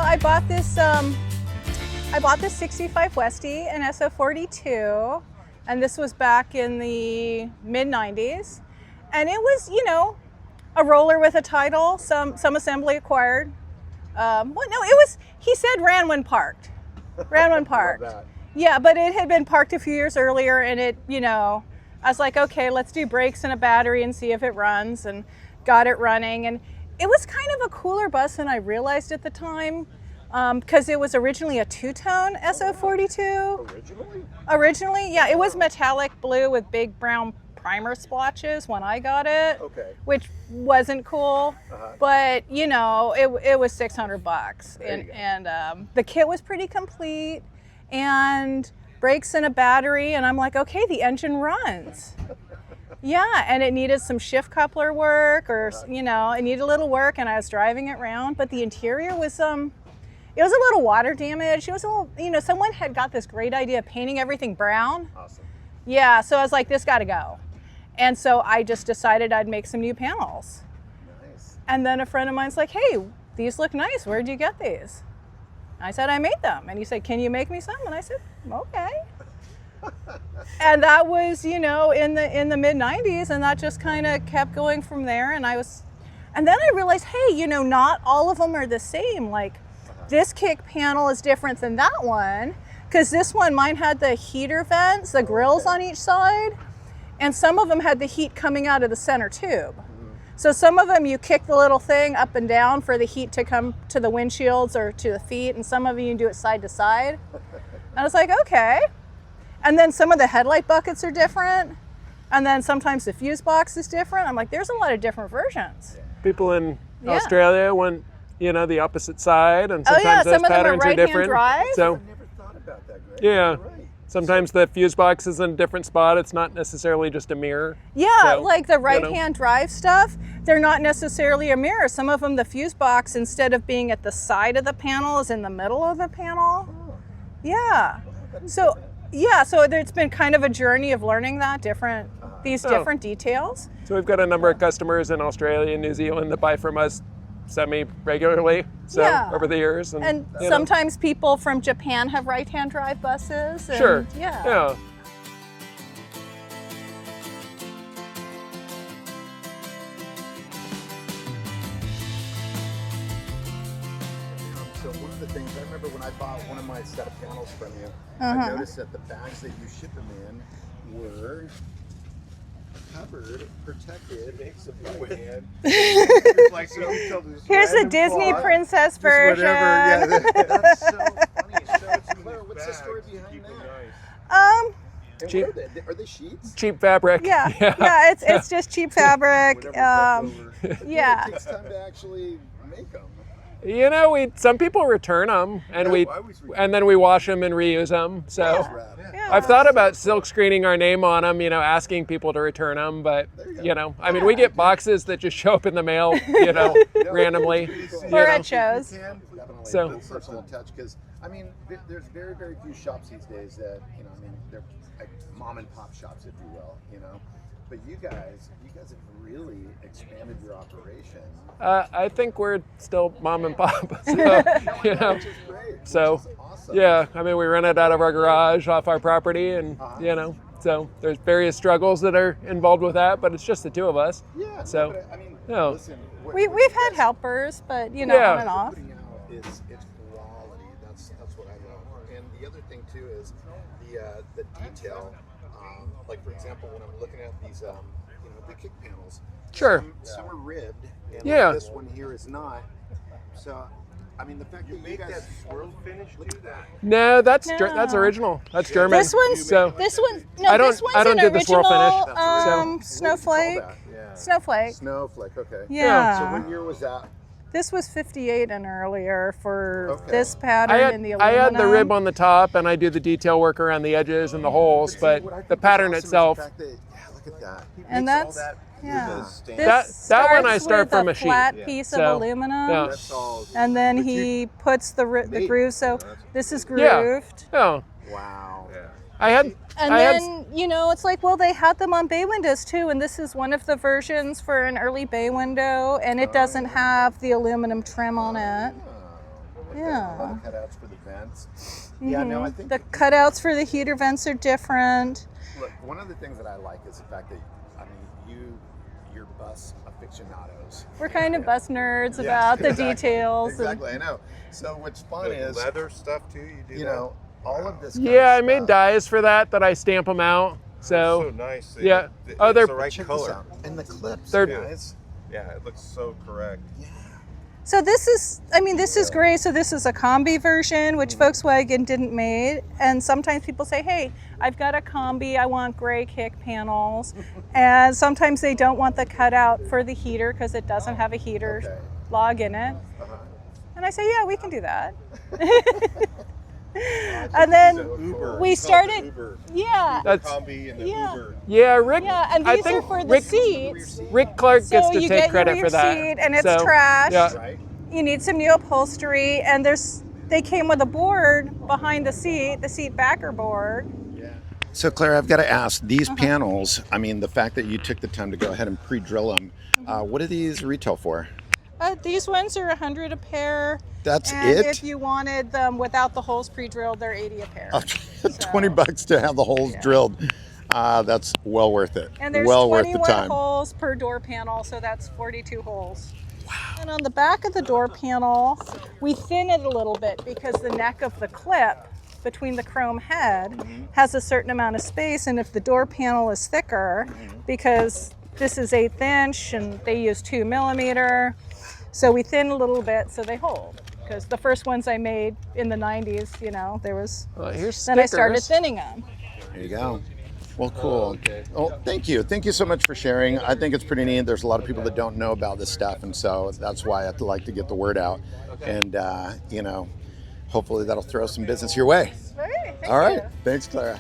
I bought this 65 Westie, an SO42, and this was back in the mid 90s. And it was, you know, a roller with a title, some assembly acquired. He said ran when parked. Ran when parked. Yeah, but it had been parked a few years earlier, and it, you know, I was like, okay, let's do brakes and a battery and see if it runs, and got it running. And it was kind of a cooler bus than I realized at the time, because it was originally a two-tone SO42. Originally, yeah, it was metallic blue with big brown primer splotches when I got it, which wasn't cool, but you know, it was $600, and the kit was pretty complete, and brakes and a battery, and I'm like, okay, the engine runs. Yeah, and it needed some shift coupler work, or you know, it needed a little work, and I was driving it around, but the interior was it was a little water damaged. It was a little, you know, someone had got this great idea of painting everything brown. Awesome. Yeah, so I was like, this got to go. And so I just decided I'd make some new panels. Nice. And then a friend of mine's like, hey, these look nice. Where'd you get these? I said, I made them. And he said, can you make me some? And I said, okay. And that was, you know, in the mid 90s, and that just kind of kept going from there. And then I realized, hey, you know, not all of them are the same. Like this kick panel is different than that one, because this one, mine had the heater vents, the grills on each side. And some of them had the heat coming out of the center tube. So some of them you kick the little thing up and down for the heat to come to the windshields or to the feet, and some of you do it side to side. And I was like, okay. And then some of the headlight buckets are different, and then sometimes the fuse box is different. I'm like, there's a lot of different versions. People in Australia want, you know, the opposite side, and sometimes those some of them patterns are different. Drive. So I never thought about that, Greg. yeah. You're right. Sometimes the fuse box is in a different spot. It's not necessarily just a mirror. Yeah, So, like the right-hand you know. drive stuff, they're not necessarily a mirror. Some of them, the fuse box, instead of being at the side of the panel, is in the middle of the panel. Yeah. So it's been kind of a journey of learning that these different details. So we've got a number of customers in Australia and New Zealand that buy from us semi-regularly, over the years. And sometimes people from Japan have right-hand drive buses. And, Sure. Yeah. So one of the things, I remember when I bought one of my set of panels from you, I noticed that the bags that you ship them in were covered, protected, Here's the Disney princess version. Whatever. Yeah, that's so funny. So, Clara, what's the story behind that? And Cheap. what are they sheets? Cheap fabric. Yeah, it's just cheap fabric. It takes time to actually make them. You know, some people return them, and then we wash them and reuse them. So I've thought about silk screening our name on them, you know, asking people to return them, but you know, I mean, we get boxes that just show up in the mail, you know, randomly. Or at shows. So personal touch, because I mean, there's very, very few shops these days that, you know, I mean, they're like mom and pop shops, if you will, you know. But you guys have really expanded your operation. I think we're still mom and pop, so, you know. Which is great. So, which is awesome. yeah, I mean, we rent it out of our garage off our property, and you know, so there's various struggles that are involved with that, but it's just the two of us. Yeah. So, but I mean, no. listen, We've had helpers, but you know, on and off. Putting out it's quality. That's what I love. And the other thing too is the detail. Like for example, when I'm looking at these, you know, the kick panels. Sure. Some are ribbed, and this one here is not. So, I mean, the fact that you make guys that swirl finish too. No, that's original. That's German. This one's this one's an original snowflake. Snowflake. Okay. Yeah. So what year was that? This was 58 and earlier for this pattern in the aluminum. I had the rib on the top, and I do the detail work around the edges and the holes, but the pattern itself. Look at that. And that's that one I start from a sheet. Flat piece of aluminum, and then he puts the groove. So this is grooved. Oh. Wow. Then you know, it's like, well, they had them on bay windows too, and this is one of the versions for an early bay window, and it doesn't have the aluminum trim on it. Yeah. A lot of cutouts for the vents. Yeah, no, I think the cutouts for the heater vents are different. Look, one of the things that I like is the fact that, I mean, you're bus aficionados. We're kind of bus nerds about the details. Exactly, I know. So what's fun is leather stuff too. You do you know, all of this. Yeah, I kind of made stuff. dyes for that I stamp them out. So nice. Yeah. Oh, they're they're the right Check this color. out. And the clips, They're- guys. Yeah, it looks so correct. Yeah. So this is, I mean, this is great. So this is a combi version, which Volkswagen didn't make. And sometimes people say, hey, I've got a combi, I want gray kick panels. And sometimes they don't want the cutout for the heater because it doesn't have a heater log in it. And I say, yeah, we can do that. And then we started, yeah. That's Combi and the Yeah. Uber. yeah, Rick. Yeah, and I these are think for the Rick, seats. Rick Clark So gets to you take get credit your for that. seat and it's So, trashed. Yeah. Right? You need some new upholstery, and they came with a board behind the seat backer board. So Clara, I've got to ask, these panels, I mean, the fact that you took the time to go ahead and pre-drill them, what do these retail for? These ones are $100 a pair. That's and it? if you wanted them without the holes pre-drilled, they're $80 a pair. Okay, $20 to have the holes drilled. That's well worth it. And there's well worth the 21 time. holes per door panel, so that's 42 holes. Wow. And on the back of the door panel, we thin it a little bit because the neck of the clip between the chrome head has a certain amount of space, and if the door panel is thicker, because this is 1/8 inch and they use 2 millimeter, so we thin a little bit so they hold. Because the first ones I made in the 90s, you know, there was, Here's then I started stickers. thinning them. There you go. Well, cool. okay. Oh, thank you. Thank you so much for sharing. I think it's pretty neat. There's a lot of people that don't know about this stuff, and so that's why I'd like to get the word out. And, you know, hopefully that'll throw some business your way. All right, thank All right. you. Thanks, Clara.